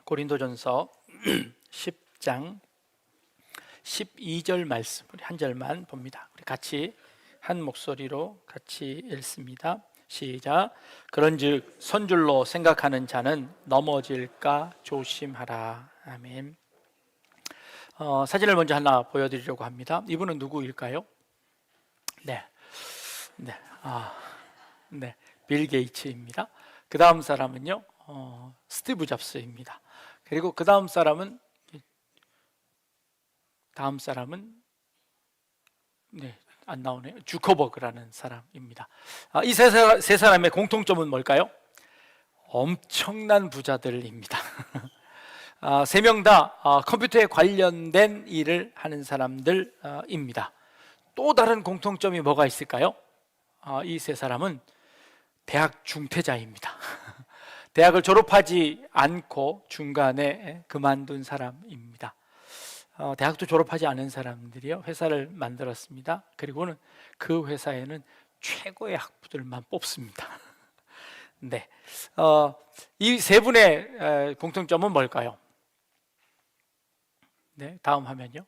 고린도전서 10장 12절 말씀, 우리 한 절만 봅니다. 우리 같이 한 목소리로 같이 읽습니다. 시작. 그런즉 선줄로 생각하는 자는 넘어질까 조심하라. 아멘. 사진을 먼저 하나 보여드리려고 합니다. 이분은 누구일까요? 네, 빌 게이츠입니다. 그 다음 사람은요, 스티브 잡스입니다. 그리고 그 다음 사람은 안 나오네요. 주커버그라는 사람입니다. 이 세 사람의 공통점은 뭘까요? 엄청난 부자들입니다. 세 명 다 컴퓨터에 관련된 일을 하는 사람들입니다. 또 다른 공통점이 뭐가 있을까요? 이 세 사람은 대학 중퇴자입니다. 대학을 졸업하지 않고 중간에 그만둔 사람입니다. 대학도 졸업하지 않은 사람들이요, 회사를 만들었습니다. 그리고는 그 회사에는 최고의 학부들만 뽑습니다. 네, 이 세 분의 공통점은 뭘까요? 네, 다음 화면요.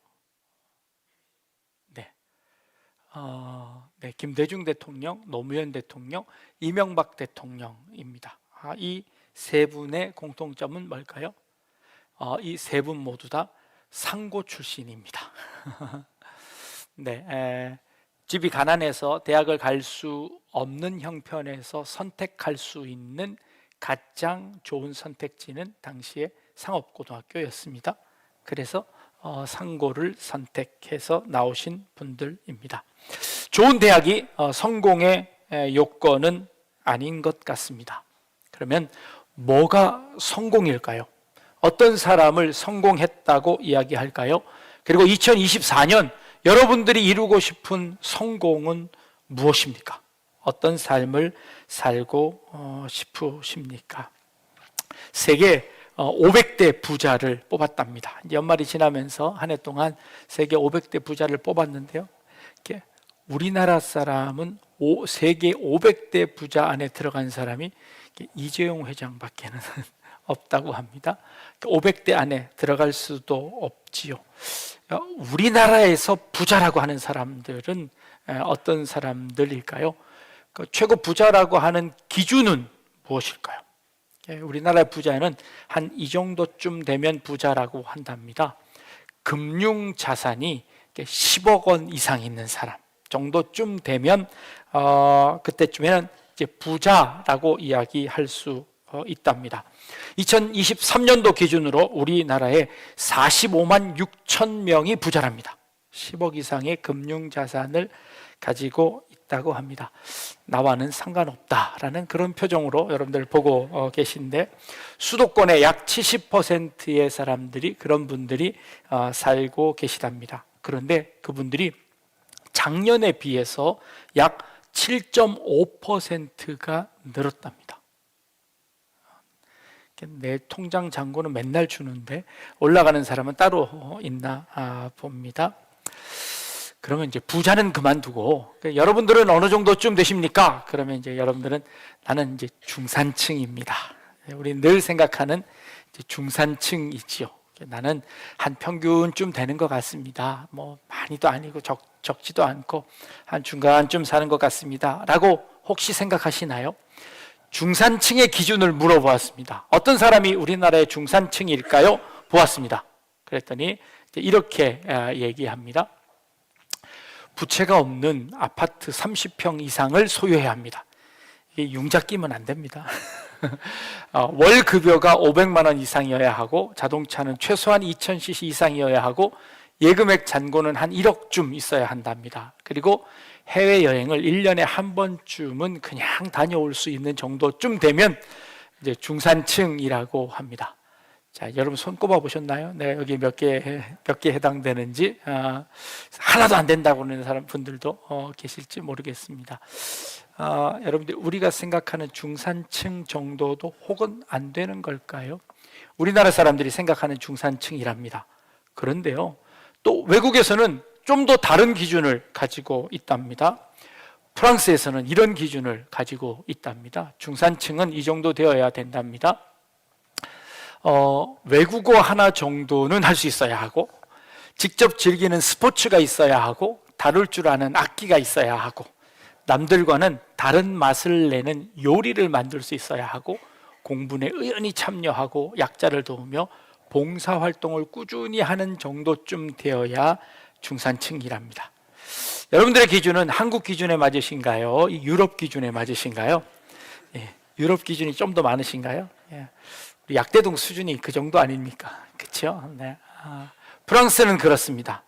김대중 대통령, 노무현 대통령, 이명박 대통령입니다. 이 세 분의 공통점은 뭘까요? 이 세 분 모두 다 상고 출신입니다. 집이 가난해서 대학을 갈 수 없는 형편에서 선택할 수 있는 가장 좋은 선택지는 당시에 상업고등학교였습니다. 그래서 상고를 선택해서 나오신 분들입니다. 좋은 대학이 성공의 요건은 아닌 것 같습니다. 그러면 뭐가 성공일까요? 어떤 사람을 성공했다고 이야기할까요? 그리고 2024년 여러분들이 이루고 싶은 성공은 무엇입니까? 어떤 삶을 살고 싶으십니까? 세계 500대 부자를 뽑았답니다. 연말이 지나면서 한 해 동안 세계 500대 부자를 뽑았는데요, 우리나라 사람은 세계 500대 부자 안에 들어간 사람이 이재용 회장밖에는 없다고 합니다. 500대 안에 들어갈 수도 없지요. 우리나라에서 부자라고 하는 사람들은 어떤 사람들일까요? 최고 부자라고 하는 기준은 무엇일까요? 우리나라의 부자는 한 이 정도쯤 되면 부자라고 한답니다. 금융 자산이 10억 원 이상 있는 사람 정도쯤 되면 그때쯤에는 이제 부자라고 이야기할 수 있답니다. 2023년도 기준으로 우리나라에 45만 6천 명이 부자랍니다. 10억 이상의 금융 자산을 가지고 있다고 합니다. 나와는 상관없다라는 그런 표정으로 여러분들 보고 계신데, 수도권의 약 70%의 사람들이, 그런 분들이 살고 계시답니다. 그런데 그분들이 작년에 비해서 약 7.5%가 늘었답니다. 내 통장 잔고는 맨날 주는데 올라가는 사람은 따로 있나 봅니다. 그러면 이제 부자는 그만두고, 여러분들은 어느 정도쯤 되십니까? 그러면 이제 여러분들은 나는 이제 중산층입니다. 우리 늘 생각하는 이제 중산층이지요. 나는 한 평균쯤 되는 것 같습니다. 뭐 많이도 아니고 적지도 않고 한 중간쯤 사는 것 같습니다. 라고 혹시 생각하시나요? 중산층의 기준을 물어보았습니다. 어떤 사람이 우리나라의 중산층일까요? 보았습니다. 그랬더니 이렇게 얘기합니다. 부채가 없는 아파트 30평 이상을 소유해야 합니다. 이게 융자 끼면 안 됩니다. 월 급여가 500만 원 이상이어야 하고, 자동차는 최소한 2000cc 이상이어야 하고, 예금액 잔고는 한 1억쯤 있어야 한답니다. 그리고 해외여행을 1년에 한 번쯤은 그냥 다녀올 수 있는 정도쯤 되면 이제 중산층이라고 합니다. 자, 여러분 손 꼽아 보셨나요? 내가 여기 몇 개 해당되는지. 하나도 안 된다고 하는 분들도 계실지 모르겠습니다. 여러분들, 우리가 생각하는 중산층 정도도 혹은 안 되는 걸까요? 우리나라 사람들이 생각하는 중산층이랍니다. 그런데요, 또 외국에서는 좀 더 다른 기준을 가지고 있답니다. 프랑스에서는 이런 기준을 가지고 있답니다. 중산층은 이 정도 되어야 된답니다. 외국어 하나 정도는 할 수 있어야 하고, 직접 즐기는 스포츠가 있어야 하고, 다룰 줄 아는 악기가 있어야 하고, 남들과는 다른 맛을 내는 요리를 만들 수 있어야 하고, 공부에 의연히 참여하고 약자를 도우며 봉사활동을 꾸준히 하는 정도쯤 되어야 중산층이랍니다. 여러분들의 기준은 한국 기준에 맞으신가요? 유럽 기준에 맞으신가요? 예, 유럽 기준이 좀 더 많으신가요? 예, 우리 약대동 수준이 그 정도 아닙니까? 그렇죠? 네. 프랑스는 그렇습니다.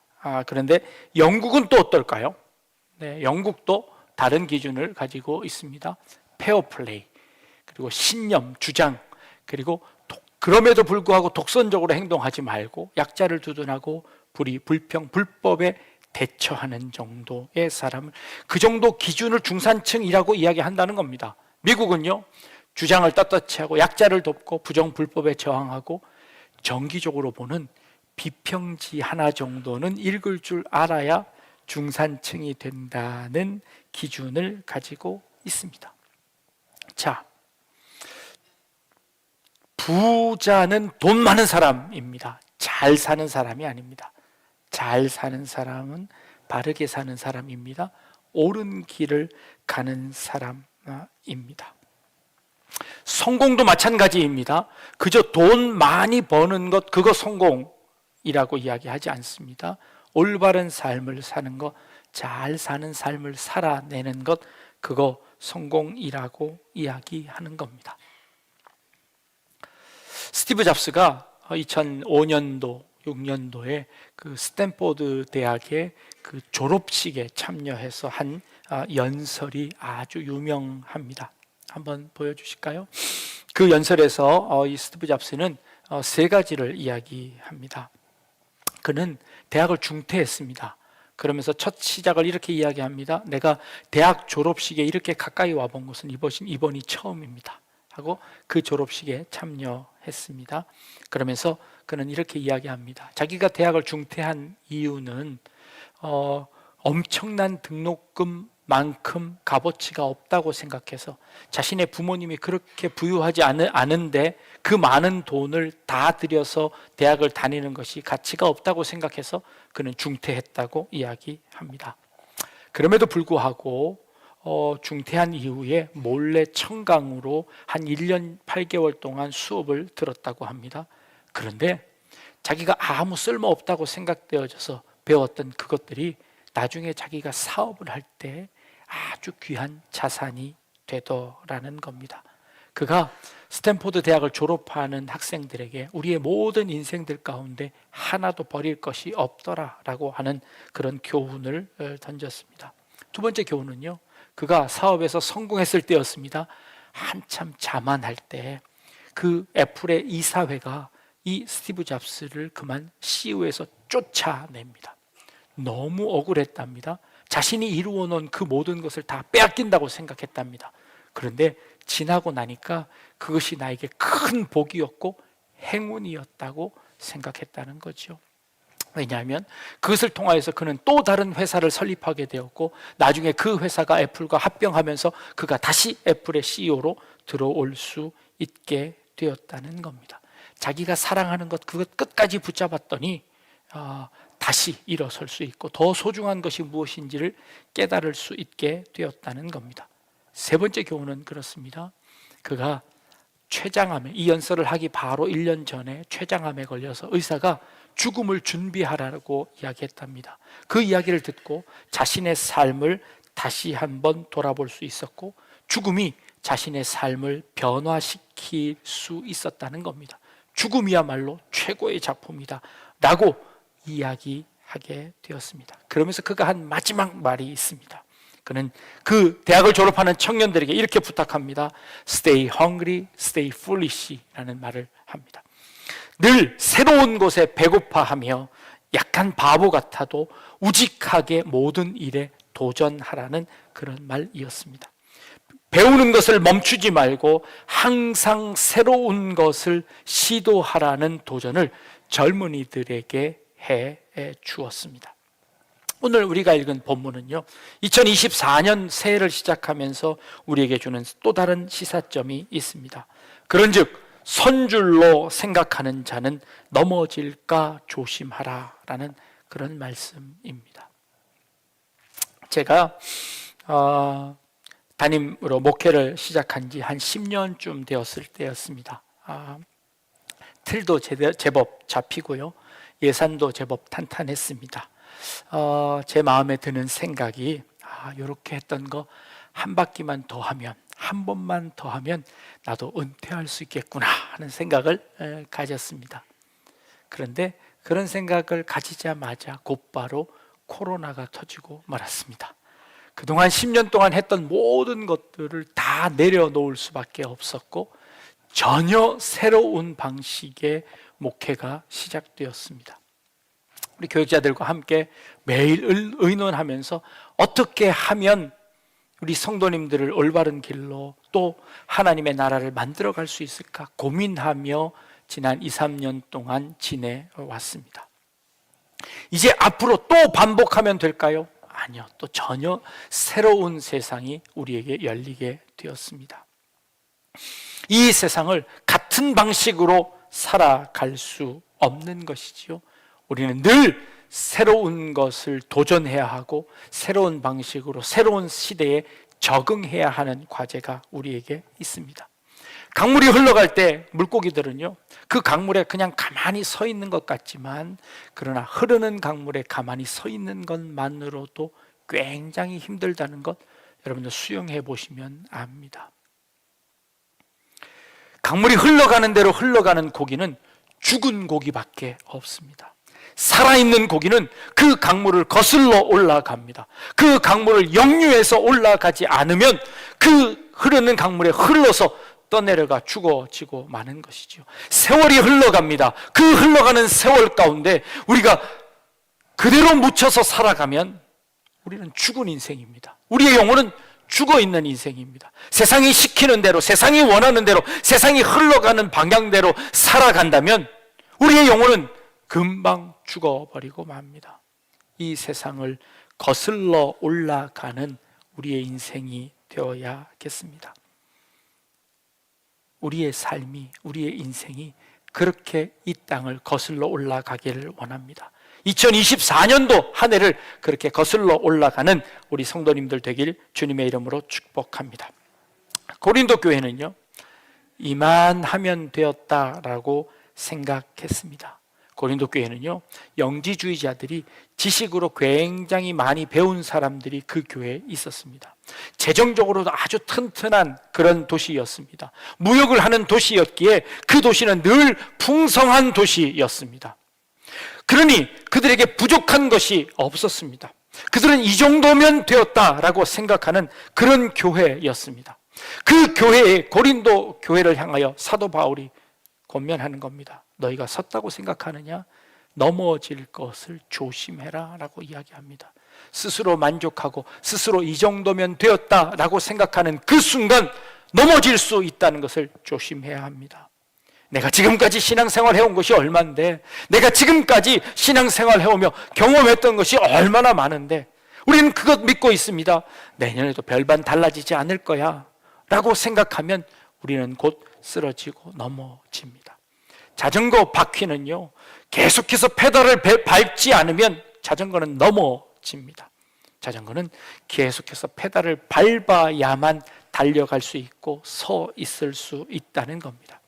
그런데 영국은 또 어떨까요? 네, 영국도 다른 기준을 가지고 있습니다. 페어플레이, 그리고 신념, 주장, 그리고 그럼에도 불구하고 독선적으로 행동하지 말고 약자를 두둔하고 불의, 불평, 불법에 대처하는 정도의 사람을, 그 정도 기준을 중산층이라고 이야기한다는 겁니다. 미국은요, 주장을 떳떳이 하고 약자를 돕고 부정, 불법에 저항하고 정기적으로 보는 비평지 하나 정도는 읽을 줄 알아야 중산층이 된다는 기준을 가지고 있습니다. 자, 부자는 돈 많은 사람입니다. 잘 사는 사람이 아닙니다. 잘 사는 사람은 바르게 사는 사람입니다. 옳은 길을 가는 사람입니다. 성공도 마찬가지입니다. 그저 돈 많이 버는 것, 그거 성공이라고 이야기하지 않습니다. 올바른 삶을 사는 것, 잘 사는 삶을 살아내는 것, 그거 성공이라고 이야기하는 겁니다. 스티브 잡스가 2005년도, 6년도에 그 스탠포드 대학의 그 졸업식에 참여해서 한 연설이 아주 유명합니다. 한번 보여주실까요? 그 연설에서 이 스티브 잡스는 세 가지를 이야기합니다. 그는 대학을 중퇴했습니다. 그러면서 첫 시작을 이렇게 이야기합니다. 내가 대학 졸업식에 이렇게 가까이 와본 것은 이번이 처음입니다 하고 그 졸업식에 참여했습니다. 그러면서 그는 이렇게 이야기합니다. 자기가 대학을 중퇴한 이유는 엄청난 등록금만큼 값어치가 없다고 생각해서, 자신의 부모님이 그렇게 부유하지 않은데 그 많은 돈을 다 들여서 대학을 다니는 것이 가치가 없다고 생각해서 그는 중퇴했다고 이야기합니다. 그럼에도 불구하고 중퇴한 이후에 몰래 청강으로 한 1년 8개월 동안 수업을 들었다고 합니다. 그런데 자기가 아무 쓸모없다고 생각되어져서 배웠던 그것들이 나중에 자기가 사업을 할 때 아주 귀한 자산이 되더라는 겁니다. 그가 스탠포드 대학을 졸업하는 학생들에게 우리의 모든 인생들 가운데 하나도 버릴 것이 없더라라고 하는 그런 교훈을 던졌습니다. 두 번째 교훈은요, 그가 사업에서 성공했을 때였습니다. 한참 자만할 때 그 애플의 이사회가 이 스티브 잡스를 그만 CEO에서 쫓아냅니다. 너무 억울했답니다. 자신이 이루어놓은 그 모든 것을 다 빼앗긴다고 생각했답니다. 그런데 지나고 나니까 그것이 나에게 큰 복이었고 행운이었다고 생각했다는 거죠. 왜냐하면 그것을 통하여서 그는 또 다른 회사를 설립하게 되었고, 나중에 그 회사가 애플과 합병하면서 그가 다시 애플의 CEO로 들어올 수 있게 되었다는 겁니다. 자기가 사랑하는 것, 그것 끝까지 붙잡았더니 다시 일어설 수 있고 더 소중한 것이 무엇인지를 깨달을 수 있게 되었다는 겁니다. 세 번째 교훈은 그렇습니다. 그가 췌장암에, 이 연설을 하기 바로 1년 전에 췌장암에 걸려서 의사가 죽음을 준비하라고 이야기했답니다. 그 이야기를 듣고 자신의 삶을 다시 한번 돌아볼 수 있었고, 죽음이 자신의 삶을 변화시킬 수 있었다는 겁니다. 죽음이야말로 최고의 작품이다 라고 이야기하게 되었습니다. 그러면서 그가 한 마지막 말이 있습니다. 그는 그 대학을 졸업하는 청년들에게 이렇게 부탁합니다. Stay hungry, stay foolish 라는 말을 합니다. 늘 새로운 것에 배고파하며 약간 바보 같아도 우직하게 모든 일에 도전하라는 그런 말이었습니다. 배우는 것을 멈추지 말고 항상 새로운 것을 시도하라는 도전을 젊은이들에게 해 주었습니다. 오늘 우리가 읽은 본문은요, 2024년 새해를 시작하면서 우리에게 주는 또 다른 시사점이 있습니다. 그런즉 선줄로 생각하는 자는 넘어질까 조심하라 라는 그런 말씀입니다. 제가 담임으로 목회를 시작한 지 한 10년쯤 되었을 때였습니다. 틀도 제법 잡히고요, 예산도 제법 탄탄했습니다. 제 마음에 드는 생각이 이렇게 했던 거 한 바퀴만 더 하면, 한 번만 더 하면 나도 은퇴할 수 있겠구나 하는 생각을 가졌습니다. 그런데 그런 생각을 가지자마자 곧바로 코로나가 터지고 말았습니다. 그동안 10년 동안 했던 모든 것들을 다 내려놓을 수밖에 없었고 전혀 새로운 방식의 목회가 시작되었습니다. 우리 교육자들과 함께 매일 의논하면서 어떻게 하면 우리 성도님들을 올바른 길로 또 하나님의 나라를 만들어갈 수 있을까 고민하며 지난 2, 3년 동안 지내왔습니다. 이제 앞으로 또 반복하면 될까요? 아니요. 또 전혀 새로운 세상이 우리에게 열리게 되었습니다. 이 세상을 같은 방식으로 살아갈 수 없는 것이지요. 우리는 늘 새로운 것을 도전해야 하고 새로운 방식으로 새로운 시대에 적응해야 하는 과제가 우리에게 있습니다. 강물이 흘러갈 때 물고기들은요, 그 강물에 그냥 가만히 서 있는 것 같지만 그러나 흐르는 강물에 가만히 서 있는 것만으로도 굉장히 힘들다는 것 여러분들 수영해 보시면 압니다. 강물이 흘러가는 대로 흘러가는 고기는 죽은 고기밖에 없습니다. 살아있는 고기는 그 강물을 거슬러 올라갑니다. 그 강물을 역류해서 올라가지 않으면 그 흐르는 강물에 흘러서 떠내려가 죽어지고 마는 것이죠. 세월이 흘러갑니다. 그 흘러가는 세월 가운데 우리가 그대로 묻혀서 살아가면 우리는 죽은 인생입니다. 우리의 영혼은 죽어있는 인생입니다. 세상이 시키는 대로, 세상이 원하는 대로, 세상이 흘러가는 방향대로 살아간다면 우리의 영혼은 금방 죽어버리고 맙니다. 이 세상을 거슬러 올라가는 우리의 인생이 되어야겠습니다. 우리의 삶이, 우리의 인생이 그렇게 이 땅을 거슬러 올라가기를 원합니다. 2024년도 한 해를 그렇게 거슬러 올라가는 우리 성도님들 되길 주님의 이름으로 축복합니다. 고린도 교회는요, 이만하면 되었다라고 생각했습니다. 고린도 교회는요, 영지주의자들이 지식으로 굉장히 많이 배운 사람들이 그 교회에 있었습니다. 재정적으로도 아주 튼튼한 그런 도시였습니다. 무역을 하는 도시였기에 그 도시는 늘 풍성한 도시였습니다. 그러니 그들에게 부족한 것이 없었습니다. 그들은 이 정도면 되었다라고 생각하는 그런 교회였습니다. 그 교회에, 고린도 교회를 향하여 사도 바울이 권면하는 겁니다. 너희가 섰다고 생각하느냐? 넘어질 것을 조심해라 라고 이야기합니다. 스스로 만족하고 스스로 이 정도면 되었다라고 생각하는 그 순간 넘어질 수 있다는 것을 조심해야 합니다. 내가 지금까지 신앙생활 해온 것이 얼만데, 내가 지금까지 신앙생활 해오며 경험했던 것이 얼마나 많은데 우리는 그것 믿고 있습니다. 내년에도 별반 달라지지 않을 거야 라고 생각하면 우리는 곧 쓰러지고 넘어집니다. 자전거 바퀴는요, 계속해서 페달을 밟지 않으면 자전거는 넘어집니다. 자전거는 계속해서 페달을 밟아야만 달려갈 수 있고 서 있을 수 있다는 겁니다.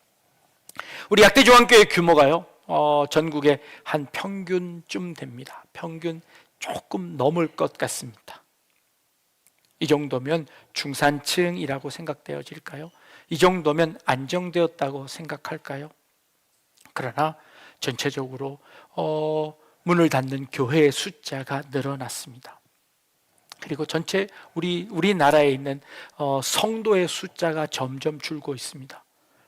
우리 약대중앙교회 규모가요, 전국에 한 평균쯤 됩니다. 평균 조금 넘을 것 같습니다. 이 정도면 중산층이라고 생각되어질까요? 이 정도면 안정되었다고 생각할까요? 그러나 전체적으로 문을 닫는 교회의 숫자가 늘어났습니다. 그리고 전체 우리나라에 있는 성도의 숫자가 점점 줄고 있습니다.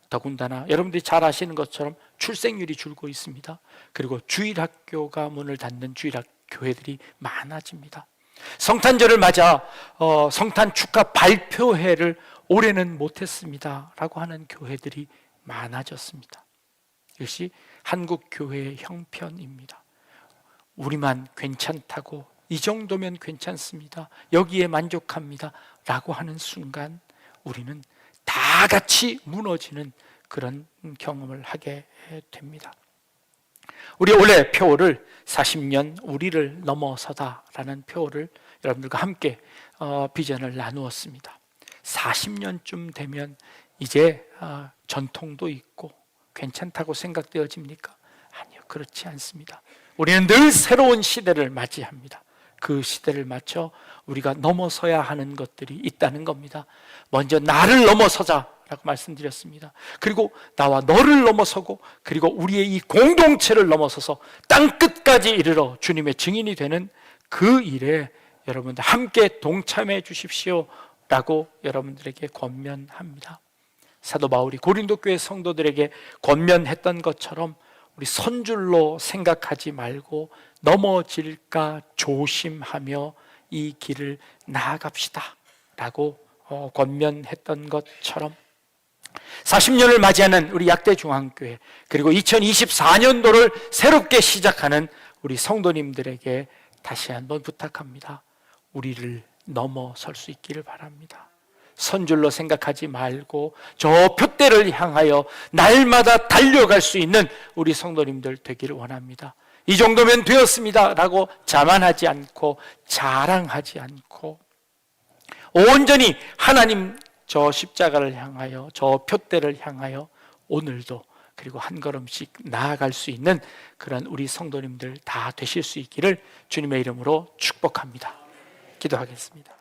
더군다나 여러분들이 잘 아시는 것처럼 출생률이 줄고 있습니다. 그리고 주일학교가 문을 닫는 주일학교회들이 많아집니다. 성탄절을 맞아 성탄 축하 발표회를 올해는 못했습니다 라고 하는 교회들이 많아졌습니다. 이것이 한국 교회의 형편입니다. 우리만 괜찮다고, 이 정도면 괜찮습니다, 여기에 만족합니다 라고 하는 순간 우리는 다 같이 무너지는 그런 경험을 하게 됩니다. 우리 올해 표어를 40년 우리를 넘어서다라는 표어를 여러분들과 함께 비전을 나누었습니다. 40년쯤 되면 이제 전통도 있고 괜찮다고 생각되어집니까? 아니요, 그렇지 않습니다. 우리는 늘 새로운 시대를 맞이합니다. 그 시대를 맞춰 우리가 넘어서야 하는 것들이 있다는 겁니다. 먼저 나를 넘어서자라고 말씀드렸습니다. 그리고 나와 너를 넘어서고, 그리고 우리의 이 공동체를 넘어서서 땅끝까지 이르러 주님의 증인이 되는 그 일에 여러분들 함께 동참해 주십시오 라고 여러분들에게 권면합니다. 사도 바울이 고린도 교회 성도들에게 권면했던 것처럼 우리 선줄로 생각하지 말고 넘어질까 조심하며 이 길을 나아갑시다 라고 권면했던 것처럼 40년을 맞이하는 우리 약대중앙교회, 그리고 2024년도를 새롭게 시작하는 우리 성도님들에게 다시 한번 부탁합니다. 우리를 넘어설 수 있기를 바랍니다. 선줄로 생각하지 말고 저 표대를 향하여 날마다 달려갈 수 있는 우리 성도님들 되기를 원합니다. 이 정도면 되었습니다 라고 자만하지 않고 자랑하지 않고 온전히 하나님 저 십자가를 향하여, 저 표대를 향하여 오늘도 그리고 한 걸음씩 나아갈 수 있는 그런 우리 성도님들 다 되실 수 있기를 주님의 이름으로 축복합니다. 기도하겠습니다.